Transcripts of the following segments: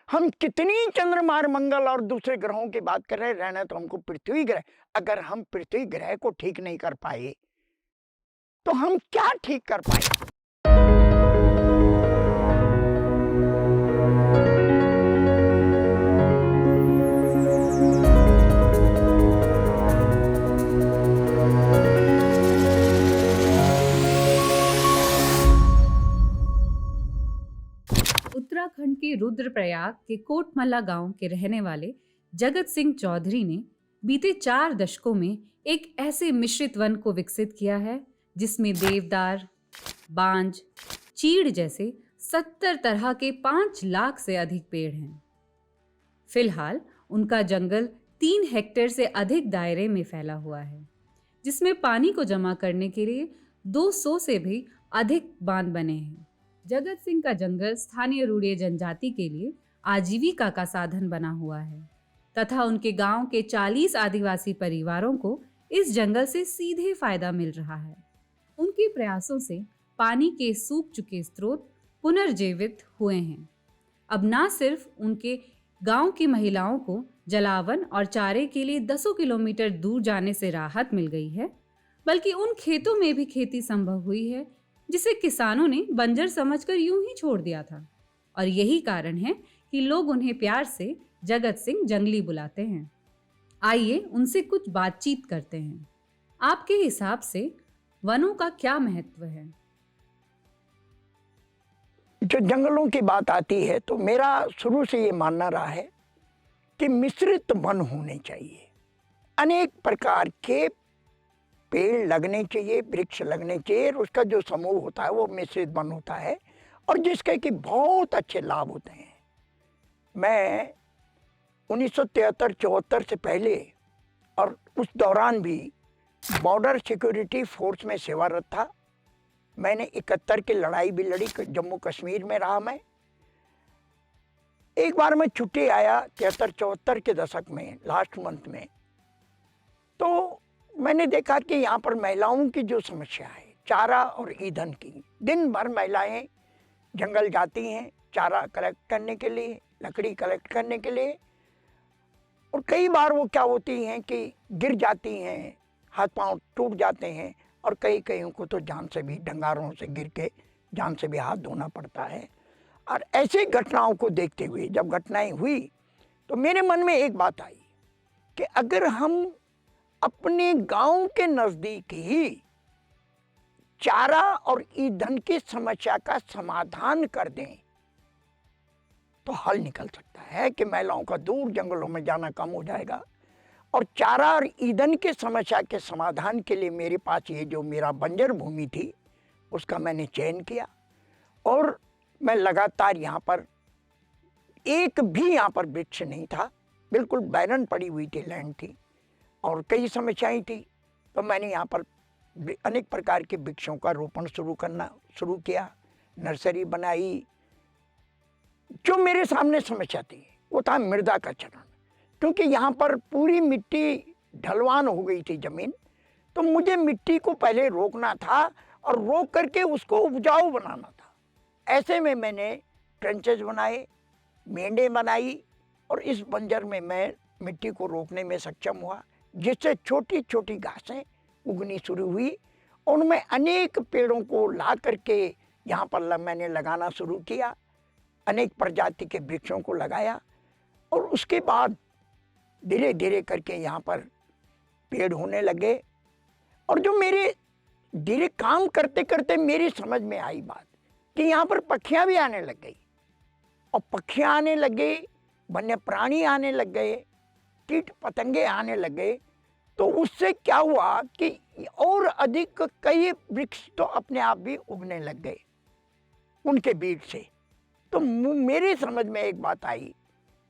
हम कितनी चंद्रमा और मंगल और दूसरे ग्रहों की बात कर रहे हैं, रहना तो हमको पृथ्वी ग्रह। अगर हम पृथ्वी ग्रह को ठीक नहीं कर पाए तो हम क्या ठीक कर पाए? उत्तराखंड के रुद्रप्रयाग के कोटमल्ला गांव के रहने वाले जगत सिंह चौधरी ने बीते 4 दशकों में एक ऐसे मिश्रित वन को विकसित किया है जिसमें देवदार, बांज, चीड़ जैसे 70 तरह के 5 लाख से अधिक पेड़ हैं। फिलहाल उनका जंगल 3 हेक्टेयर से अधिक दायरे में फैला हुआ है, जिसमें पानी को जमा करने के लिए 200 से भी अधिक बांध बने हैं। जगत सिंह का जंगल स्थानीय रूड़े जनजाति के लिए आजीविका का साधन बना हुआ है तथा उनके गांव के 40 आदिवासी परिवारों को इस जंगल से सीधे फायदा मिल रहा है। उनके प्रयासों से पानी के सूख चुके स्रोत पुनर्जीवित हुए हैं। अब ना सिर्फ उनके गांव की महिलाओं को जलावन और चारे के लिए 10 किलोमीटर दूर जाने से राहत मिल गई है, बल्कि उन खेतों में भी खेती संभव हुई है जिसे किसानों ने बंजर समझकर यूं ही छोड़ दिया था। और यही कारण है कि लोग उन्हें प्यार से जगत सिंह जंगली बुलाते हैं। आइए उनसे कुछ बातचीत करते हैं। आपके हिसाब से वनों का क्या महत्व है? जो जंगलों की बात आती है तो मेरा शुरू से ये मानना रहा है कि मिश्रित वन होने चाहिए। अनेक प्रकार के पेड़ लगने चाहिए, वृक्ष लगने चाहिए, और उसका जो समूह होता है वो मिश्रित वन होता है और जिसके कि बहुत अच्छे लाभ होते हैं। मैं 1973-74 से पहले और उस दौरान भी बॉर्डर सिक्योरिटी फोर्स में सेवारत था। मैंने 71 की लड़ाई भी लड़ी, जम्मू कश्मीर में रहा मैं। एक बार मैं छुट्टी आया 73-74 के दशक में, लास्ट मंथ में, तो मैंने देखा कि यहाँ पर महिलाओं की जो समस्या है चारा और ईंधन की, दिन भर महिलाएं जंगल जाती हैं चारा कलेक्ट करने के लिए, लकड़ी कलेक्ट करने के लिए, और कई बार वो क्या होती हैं कि गिर जाती हैं, हाथ पांव टूट जाते हैं, और कई कईयों को तो जान से भी, डंगारों से गिर के जान से भी हाथ धोना पड़ता है। और ऐसी घटनाओं को देखते हुए जब घटनाएं हुई तो मेरे मन में एक बात आई कि अगर हम अपने गांव के नजदीक ही चारा और ईंधन की समस्या का समाधान कर दें तो हल निकल सकता है कि महिलाओं का दूर जंगलों में जाना कम हो जाएगा। और चारा और ईंधन की समस्या के समाधान के लिए मेरे पास ये जो मेरा बंजर भूमि थी उसका मैंने चयन किया, और मैं लगातार यहाँ पर एक भी यहाँ पर वृक्ष नहीं था, बिल्कुल बैरन पड़ी हुई थी लैंड थी और कई समस्याएं थी। तो मैंने यहाँ पर अनेक प्रकार के वृक्षों का रोपण करना शुरू किया, नर्सरी बनाई। जो मेरे सामने समस्या थी वो था मृदा का चरण, क्योंकि यहाँ पर पूरी मिट्टी ढलवान हो गई थी जमीन, तो मुझे मिट्टी को पहले रोकना था और रोक करके उसको उपजाऊ बनाना था। ऐसे में मैंने ट्रेंचेज बनाए, मेंढे बनाई, और इस बंजर में मैं मिट्टी को रोकने में सक्षम हुआ, जिससे छोटी छोटी घासें उगनी शुरू हुई। उनमें अनेक पेड़ों को ला करके यहाँ पर मैंने लगाना शुरू किया, अनेक प्रजाति के वृक्षों को लगाया, और उसके बाद धीरे धीरे करके यहाँ पर पेड़ होने लगे। और जो मेरे धीरे काम करते करते मेरी समझ में आई बात कि यहाँ पर पक्षियाँ भी आने लग गई, और पक्षियाँ आने लग गए, वन्य प्राणी आने लग गए, कीट पतंगे आने लग गए। तो उससे क्या हुआ कि और अधिक कई वृक्ष तो अपने आप भी उगने लग गए उनके बीज से। तो मेरी समझ में एक बात आई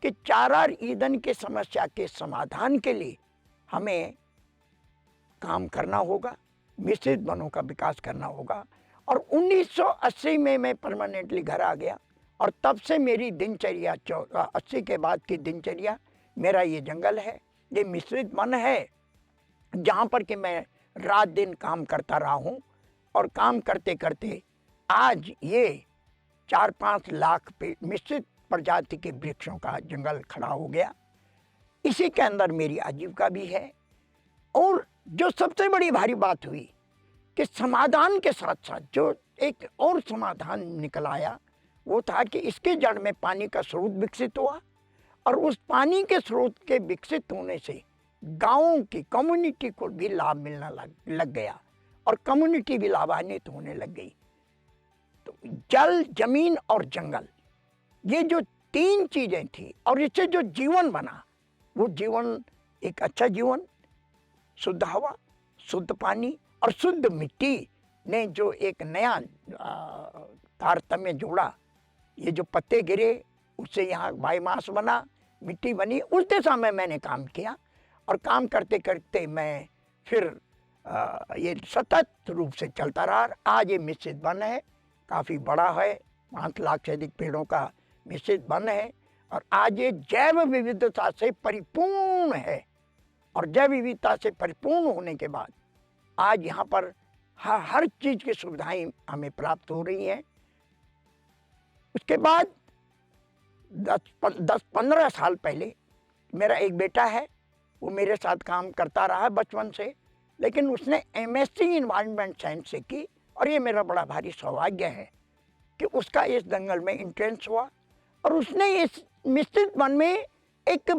कि चारा और ईंधन की समस्या के समाधान के लिए हमें काम करना होगा, मिश्रित वनों का विकास करना होगा। और 1980 में मैं परमानेंटली घर आ गया, और तब से मेरी दिनचर्या 80 के बाद की दिनचर्या मेरा ये जंगल है, ये मिश्रित वन है, जहाँ पर कि मैं रात दिन काम करता रहा हूँ। और काम करते करते आज ये 4-5 लाख मिश्रित प्रजाति के वृक्षों का जंगल खड़ा हो गया। इसी के अंदर मेरी आजीविका भी है। और जो सबसे बड़ी भारी बात हुई कि समाधान के साथ साथ जो एक और समाधान निकल आया, वो था कि इसके जड़ में पानी का स्रोत विकसित हुआ, और उस पानी के स्रोत के विकसित होने से गांवों की कम्युनिटी को भी लाभ मिलना लग गया, और कम्युनिटी भी लाभान्वित होने लग गई। तो जल, जमीन और जंगल, ये जो तीन चीजें थी, और इससे जो जीवन बना, वो जीवन एक अच्छा जीवन, शुद्ध हवा, शुद्ध पानी और शुद्ध मिट्टी ने जो एक नया तारतम्य जोड़ा। ये जो पत्ते गिरे, उससे यहाँ बायोमास बना, मिट्टी बनी। उस दिशा में मैंने काम किया, और काम करते करते मैं फिर ये सतत रूप से चलता रहा। आज ये मिश्रित वन है, काफ़ी बड़ा है, 5 लाख से अधिक पेड़ों का मिश्रित वन है, और आज ये जैव विविधता से परिपूर्ण है। और जैव विविधता से परिपूर्ण होने के बाद आज यहाँ पर हर चीज़ की सुविधाएं हमें प्राप्त हो रही हैं। उसके बाद 10-15 साल पहले मेरा एक बेटा है, वो मेरे साथ काम करता रहा बचपन से, लेकिन उसने एमएससी इन्वायरमेंट साइंस से की, और ये मेरा बड़ा भारी सौभाग्य है कि उसका इस दंगल में इंट्रेंस हुआ, और उसने इस मिश्रित वन में एक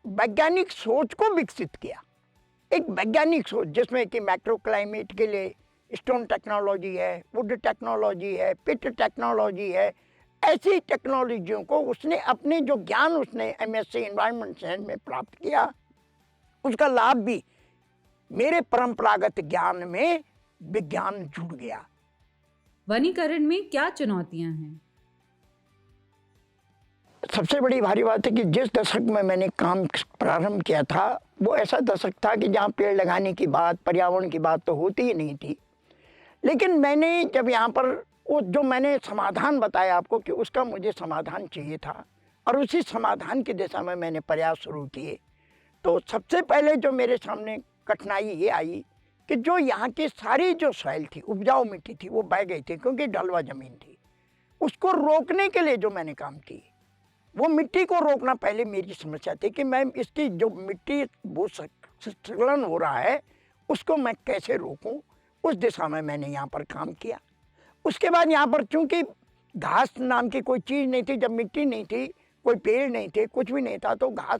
वैज्ञानिक सोच को विकसित किया। एक वैज्ञानिक सोच जिसमें कि मैक्रो क्लाइमेट के लिए स्टोन टेक्नोलॉजी है, वुड टेक्नोलॉजी है, पिट टेक्नोलॉजी है। ऐसी टेक्नोलॉजियों को उसने अपने जो ज्ञान उसने एमएससी एनवायरनमेंट साइंस में प्राप्त किया, उसका लाभ भी मेरे परंपरागत ज्ञान में विज्ञान जुड़ गया। वनीकरण में क्या चुनौतियां हैं? सबसे बड़ी भारी बात है कि जिस दशक में मैंने काम प्रारंभ किया था, वो ऐसा दशक था कि जहाँ पेड़ लगाने की बात, पर्यावरण की बात तो होती ही नहीं थी। लेकिन मैंने जब यहाँ पर वो जो मैंने समाधान बताया आपको कि उसका मुझे समाधान चाहिए था, और उसी समाधान की दिशा में मैंने प्रयास शुरू किए। तो सबसे पहले जो मेरे सामने कठिनाई ये आई कि जो यहाँ की सारी जो सॉइल थी, उपजाऊ मिट्टी थी, वो बह गई थी क्योंकि ढलवा ज़मीन थी। उसको रोकने के लिए जो मैंने काम की, वो मिट्टी को रोकना पहले मेरी समस्या थी कि मैं इसकी जो मिट्टी भूस्खलन हो रहा है, उसको मैं कैसे रोकूं। उस दिशा में मैंने यहाँ पर काम किया। उसके बाद यहाँ पर चूंकि घास नाम की कोई चीज़ नहीं थी, जब मिट्टी नहीं थी, कोई पेड़ नहीं थे, कुछ भी नहीं था, तो घास,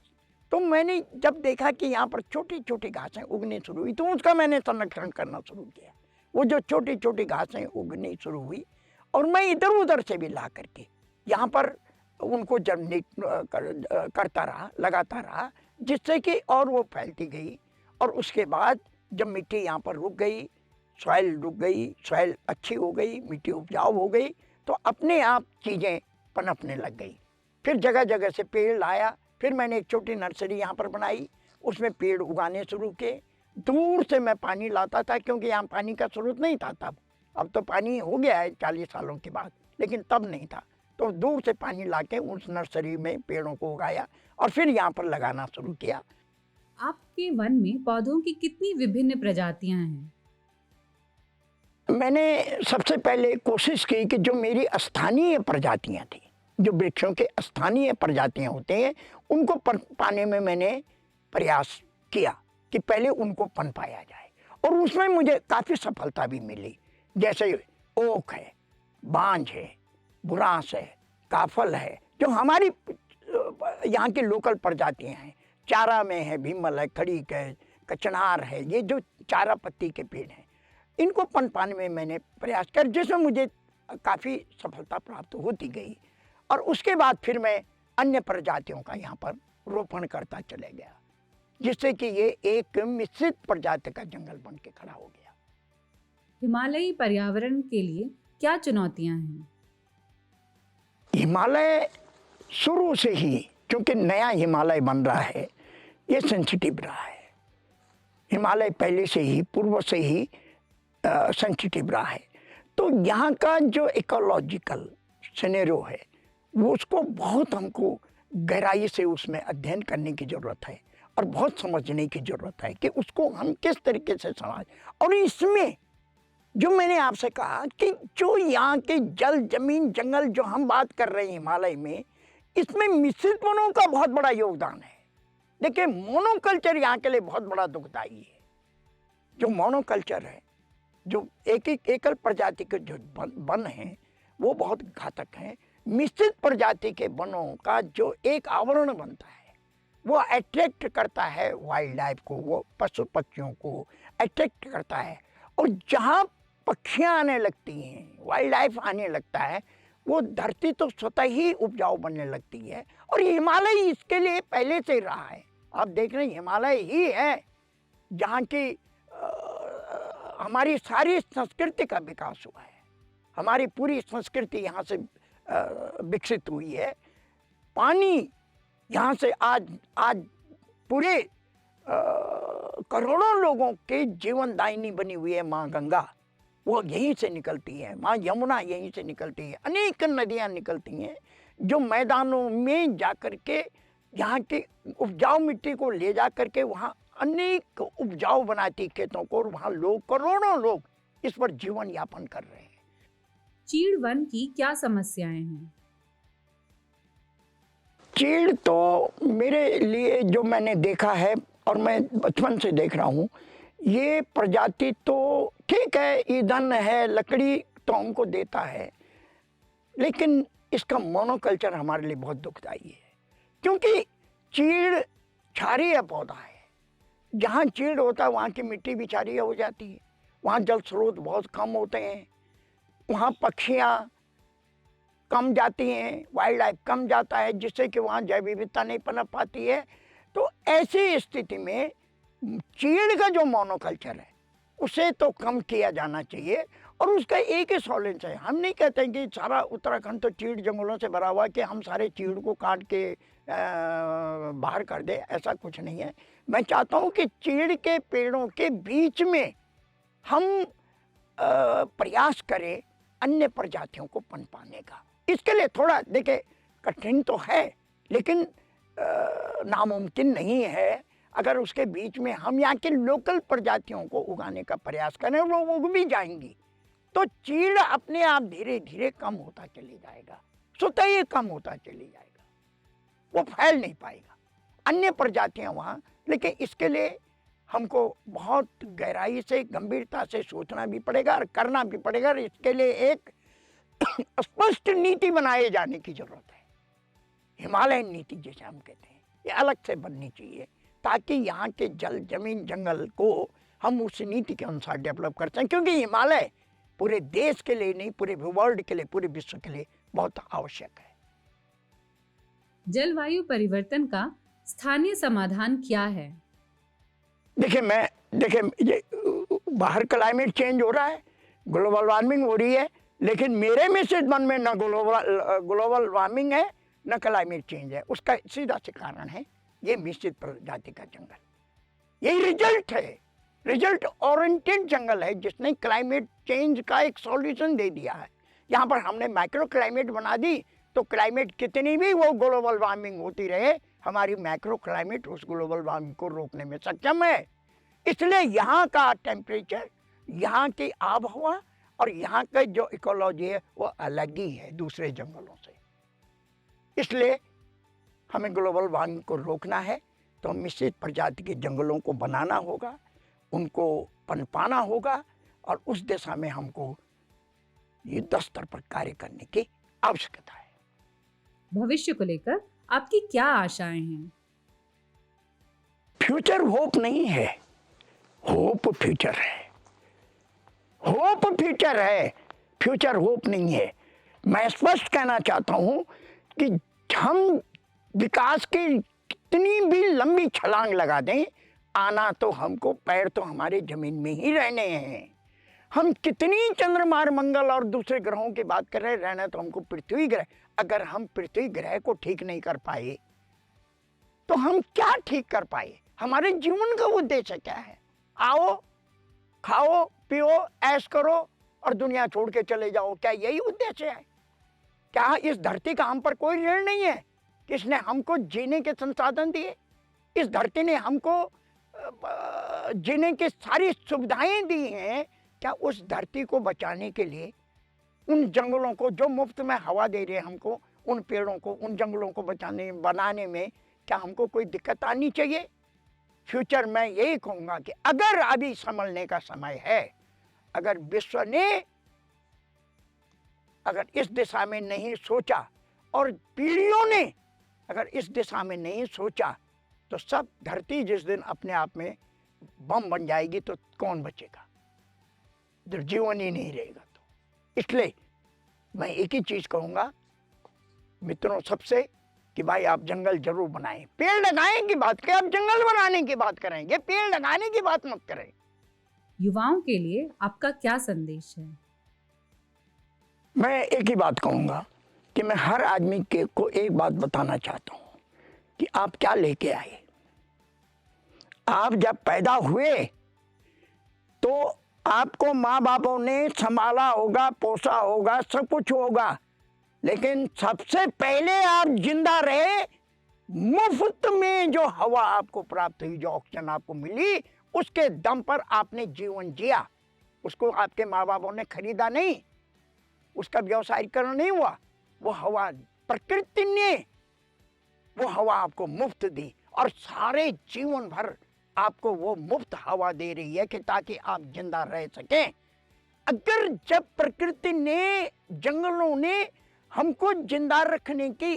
तो मैंने जब देखा कि यहाँ पर छोटी छोटी घासें उगनी शुरू हुई, तो उसका मैंने संरक्षण करना शुरू किया। वो जो छोटी छोटी घासें उगनी शुरू हुई, और मैं इधर उधर से भी ला करके यहाँ पर उनको जर्मिनेट करता रहा, लगाता रहा, जिससे कि और वो फैलती गई। और उसके बाद जब मिट्टी यहाँ पर रुक गई, सॉइल रुक गई, सॉइल अच्छी हो गई, मिट्टी उपजाऊ हो गई, तो अपने आप चीज़ें पनपने लग गई। फिर जगह जगह से पेड़ लाया। फिर मैंने एक छोटी नर्सरी यहाँ पर बनाई, उसमें पेड़ उगाने शुरू किए। दूर से मैं पानी लाता था, क्योंकि यहाँ पानी का स्रोत नहीं था तब। अब तो पानी हो गया है 40 सालों के बाद, लेकिन तब नहीं था। तो दूर से पानी लाके उस नर्सरी में पेड़ों को उगाया, और फिर यहाँ पर लगाना शुरू किया। आपके वन में पौधों की कितनी विभिन्न प्रजातियां हैं? मैंने सबसे पहले कोशिश की कि जो मेरी स्थानीय प्रजातियां थी, जो वृक्षों के स्थानीय प्रजातियां होते हैं, उनको पाने में मैंने प्रयास किया कि पहले उनको पन पाया जाए, और उसमें मुझे काफ़ी सफलता भी मिली। जैसे ओक है, बांज है, बुरांस है, काफल है, जो हमारी यहाँ की लोकल प्रजातियाँ हैं। चारा में है, भीमल है, खड़ीक है, कचनार है, ये जो चारा पत्ती के पेड़ हैं, इनको पनपाने में मैंने प्रयास कर, जिसमें मुझे काफ़ी सफलता प्राप्त होती गई। और उसके बाद फिर मैं अन्य प्रजातियों का यहाँ पर रोपण करता चले गया, जिससे कि ये एक मिश्रित प्रजाति का जंगल बन के खड़ा हो गया। हिमालयी पर्यावरण के लिए क्या चुनौतियां हैं? हिमालय शुरू से ही, क्योंकि नया हिमालय बन रहा है, ये सेंसिटिव रहा है। हिमालय पहले से ही, पूर्व से ही सेंसिटिव रहा है। तो यहाँ का जो इकोलॉजिकल सिनेरियो है, वो उसको बहुत हमको गहराई से उसमें अध्ययन करने की ज़रूरत है, और बहुत समझने की ज़रूरत है कि उसको हम किस तरीके से समाज, और इसमें जो मैंने आपसे कहा कि जो यहाँ के जल, जमीन, जंगल जो हम बात कर रहे हैं हिमालय में, इसमें मिश्रित वनों का बहुत बड़ा योगदान है। देखिए, मोनोकल्चर यहाँ के लिए बहुत बड़ा दुखदाई है। जो मोनोकल्चर है, जो एक एक एकल प्रजाति के जो वन हैं, वो बहुत घातक हैं। मिश्रित प्रजाति के वनों का जो एक आवरण बनता है, वो अट्रैक्ट करता है वाइल्ड लाइफ को, वो पशु पक्षियों को अट्रैक्ट करता है। और जहाँ पक्षियाँ आने लगती हैं, वाइल्ड लाइफ आने लगता है, वो धरती तो स्वतः ही उपजाऊ बनने लगती है। और हिमालय इसके लिए पहले से ही रहा है। आप देख रहे हैं, हिमालय ही है जहाँ की हमारी सारी संस्कृति का विकास हुआ है। हमारी पूरी संस्कृति यहाँ से विकसित हुई है। पानी यहाँ से आज पूरे करोड़ों लोगों के जीवन दायिनी बनी हुई है माँ गंगा, वो यहीं से निकलती है। माँ यमुना यहीं से निकलती है। अनेक नदियाँ निकलती हैं जो मैदानों में जाकर के यहाँ की उपजाऊ मिट्टी को ले जा कर के वहाँ अनेक उपजाऊ बनाती खेतों को, और वहाँ लोग, करोड़ों लोग इस पर जीवन यापन कर रहे हैं। चीड़ वन की क्या समस्याएं हैं? चीड़ तो मेरे लिए जो मैंने देखा है, और मैं बचपन से देख रहा हूँ, ये प्रजाति तो ठीक है, ईंधन है, लकड़ी तो हमको देता है, लेकिन इसका मोनोकल्चर हमारे लिए बहुत दुखदाई है। क्योंकि चीड़ क्षारीय पौधा है। जहाँ चीड़ होता है वहाँ की मिट्टी भी क्षारीय हो जाती है, वहाँ जल स्रोत बहुत कम होते हैं, वहाँ पक्षियाँ कम जाती हैं, वाइल्ड लाइफ कम जाता है, जिससे कि वहाँ जैव विविधता नहीं पनप पाती है। तो ऐसी स्थिति में चीड़ का जो मोनोकल्चर है उसे तो कम किया जाना चाहिए। और उसका एक ही सॉल्यूशन है। हम नहीं कहते कि सारा उत्तराखंड तो चीड़ जंगलों से भरा हुआ है कि हम सारे चीड़ को काट के बाहर कर दे, ऐसा कुछ नहीं है। मैं चाहता हूँ कि चीड़ के पेड़ों के बीच में हम प्रयास करें अन्य प्रजातियों को पनपाने का। इसके लिए थोड़ा देखिए कठिन तो है, लेकिन नामुमकिन नहीं है। अगर उसके बीच में हम यहाँ के लोकल प्रजातियों को उगाने का प्रयास करें, वो उग भी जाएंगी, तो चीड़ अपने आप धीरे धीरे कम होता चले जाएगा, स्वतः ही कम होता चले जाएगा, वो फैल नहीं पाएगा अन्य प्रजातियां वहाँ। लेकिन इसके लिए हमको बहुत गहराई से, गंभीरता से सोचना भी पड़ेगा और करना भी पड़ेगा। और इसके लिए एक स्पष्ट नीति बनाए जाने की जरूरत है। हिमालयन नीति जैसे हम कहते हैं, ये अलग से बननी चाहिए, ताकि यहाँ के जल, जमीन, जंगल को हम उस नीति के अनुसार डेवलप करते हैं। क्योंकि हिमालय पूरे देश के लिए नहीं, पूरे वर्ल्ड के लिए, पूरे विश्व के लिए बहुत आवश्यक है। जलवायु परिवर्तन का स्थानीय समाधान क्या है? देखिए ये बाहर क्लाइमेट चेंज हो रहा है, ग्लोबल वार्मिंग हो रही है, लेकिन मेरे मिश्रित वन में न ग्लोबल वार्मिंग है न क्लाइमेट चेंज है। उसका सीधा से कारण है ये मिश्रित प्रजाति का जंगल। यही रिजल्ट है, रिजल्ट ओरिएंटेड जंगल है जिसने क्लाइमेट चेंज का एक सॉल्यूशन दे दिया है। यहाँ पर हमने माइक्रो क्लाइमेट बना दी, तो क्लाइमेट कितनी भी वो ग्लोबल वार्मिंग होती रहे, हमारी माइक्रो क्लाइमेट उस ग्लोबल वार्मिंग को रोकने में सक्षम है। इसलिए यहाँ का टेम्परेचर, यहाँ की आबहवा और यहाँ का जो इकोलॉजी है वो अलग ही है दूसरे जंगलों से। इसलिए हमें ग्लोबल वार्मिंग को रोकना है तो मिश्रित प्रजाति के जंगलों को बनाना होगा, उनको पनपाना होगा, और उस दिशा में हमको युद्ध स्तर पर कार्य करने की आवश्यकता है। भविष्य को लेकर आपकी क्या आशाएं हैं? फ्यूचर होप नहीं है, होप फ्यूचर है। होप फ्यूचर है, फ्यूचर होप नहीं है। मैं स्पष्ट कहना चाहता हूं कि हम विकास की कितनी भी लंबी छलांग लगा दें, आना तो हमको, पैर तो हमारे जमीन में ही रहने हैं। हम कितनी चंद्रमा, मंगल और दूसरे ग्रहों की बात कर रहे हैं, रहना तो हमको पृथ्वी ग्रह। अगर हम पृथ्वी ग्रह को ठीक नहीं कर पाए तो हम क्या ठीक कर पाए? हमारे जीवन का उद्देश्य क्या है? आओ, खाओ, पियो, ऐश करो और दुनिया छोड़ के चले जाओ, क्या यही उद्देश्य है? क्या इस धरती का हम पर कोई ऋण नहीं है? किसने हमको जीने के संसाधन दिए? इस धरती ने हमको जीने की सारी सुविधाएं दी हैं। क्या उस धरती को बचाने के लिए उन जंगलों को जो मुफ्त में हवा दे रहे हैं हमको, उन पेड़ों को, उन जंगलों को बनाने में क्या हमको कोई दिक्कत आनी चाहिए? फ्यूचर में यही कहूँगा कि अगर अभी संभलने का समय है, अगर विश्व ने अगर इस दिशा में नहीं सोचा और पीढ़ियों ने अगर इस दिशा में नहीं सोचा, तो सब धरती जिस दिन अपने आप में बम बन जाएगी तो कौन बचेगा? जब जीवन ही नहीं रहेगा। तो इसलिए मैं एक ही चीज कहूंगा मित्रों सबसे कि भाई आप जंगल जरूर बनाएं। पेड़ लगाएं की बात करें, आप जंगल बनाने की बात करेंगे, पेड़ लगाने की बात मत करें। युवाओं के लिए आपका क्या संदेश है? मैं एक ही बात कहूंगा कि मैं हर आदमी को एक बात बताना चाहता हूं कि आप क्या लेके आए। आप जब पैदा हुए तो आपको माँ बापों ने संभाला होगा, पोसा होगा, सब कुछ होगा, लेकिन सबसे पहले आप जिंदा रहे। मुफ्त में जो हवा आपको प्राप्त हुई, जो ऑक्सीजन आपको मिली, उसके दम पर आपने जीवन जिया। उसको आपके माँ बापों ने खरीदा नहीं, उसका व्यवसायीकरण नहीं हुआ। वो हवा प्रकृति ने वो हवा आपको मुफ्त दी और सारे जीवन भर आपको वो मुफ्त हवा दे रही है कि ताकि आप जिंदा रह सकें। अगर जब प्रकृति ने, जंगलों ने हमको जिंदा रखने की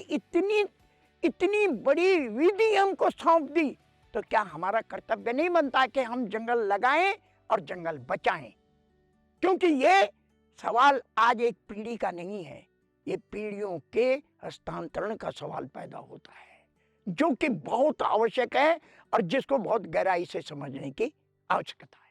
इतनी बड़ी विधि हमको सौंप दी, तो क्या हमारा कर्तव्य नहीं बनता कि हम जंगल लगाएं और जंगल बचाएं? क्योंकि ये सवाल आज एक पीढ़ी का नहीं है, ये पीढ़ियों के हस्तांतरण का सवाल पैदा होता है, जो कि बहुत आवश्यक है और जिसको बहुत गहराई से समझने की आवश्यकता है।